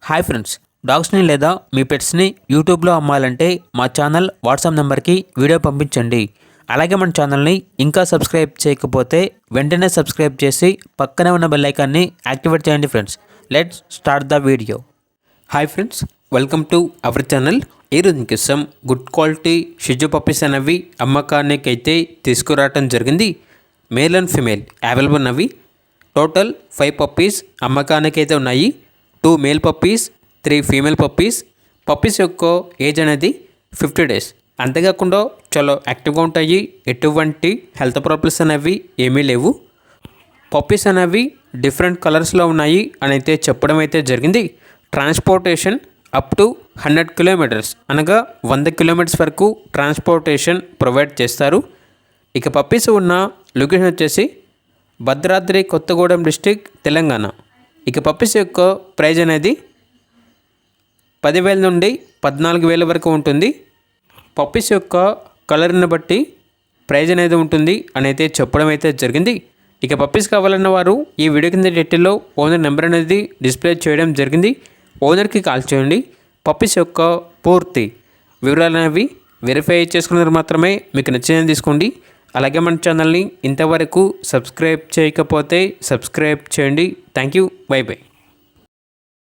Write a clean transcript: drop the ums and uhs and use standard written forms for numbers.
Hi friends, డాగ్స్ని లేదా మీ పెట్స్ని యూట్యూబ్లో అమ్మాలంటే మా ఛానల్ వాట్సాప్ నెంబర్కి వీడియో పంపించండి. అలాగే మన ఛానల్ని ఇంకా సబ్స్క్రైబ్ చేయకపోతే వెంటనే సబ్స్క్రైబ్ చేసి పక్కనే ఉన్న బెల్ ఐకాన్ని యాక్టివేట్ చేయండి friends. Let's start the video. Hi friends, welcome to our channel. ఈరోజు కోసం గుడ్ క్వాలిటీ షిజు పప్పీస్ అనేవి అమ్మకానికి అయితే తీసుకురావటం జరిగింది. మేల్ అండ్ ఫిమేల్ అవైలబుల్ ఉన్నవి. టోటల్ 5 పప్పీస్ అమ్మకానికి అయితే ఉన్నాయి. 2 male puppies, 3 female puppies. Puppies యొక్క ఏజ్ అనేది 50 days. అంతేకాకుండా చాలా యాక్టివ్గా ఉంటాయి. ఎటువంటి హెల్త్ ప్రాబ్లమ్స్ అనేవి ఏమీ లేవు. పప్పీస్ అనేవి డిఫరెంట్ కలర్స్లో ఉన్నాయి అని అయితే చెప్పడం అయితే జరిగింది. ట్రాన్స్పోర్టేషన్ అప్ టు 100 kilometers అనగా 100 kilometers వరకు ట్రాన్స్పోర్టేషన్ ప్రొవైడ్ చేస్తారు. ఇక పప్పీస్ ఉన్న లొకేషన్ వచ్చేసి భద్రాద్రి కొత్తగూడెం డిస్టిక్, తెలంగాణ. ఇక పప్పీస్ యొక్క ప్రైజ్ అనేది 10,000 నుండి 14,000 వరకు ఉంటుంది. పప్పీస్ యొక్క కలర్ని బట్టి ప్రైజ్ అనేది ఉంటుంది అని అయితే చెప్పడం అయితే జరిగింది. ఇక పప్పీస్ కావాలన్న వారు ఈ వీడియో కింద డీటెయిల్లో ఓనర్ నెంబర్ అనేది డిస్ప్లే చేయడం జరిగింది. ఓనర్కి కాల్ చేయండి. పప్పీస్ యొక్క పూర్తి వివరాలు అనేవి వెరిఫై చేసుకున్నారు మాత్రమే మీకు నచ్చినది తీసుకోండి. అలాగే మన ఛానల్ని ఇంతవరకు సబ్స్క్రైబ్ చేయకపోతే సబ్స్క్రైబ్ చేయండి. Thank you. By by.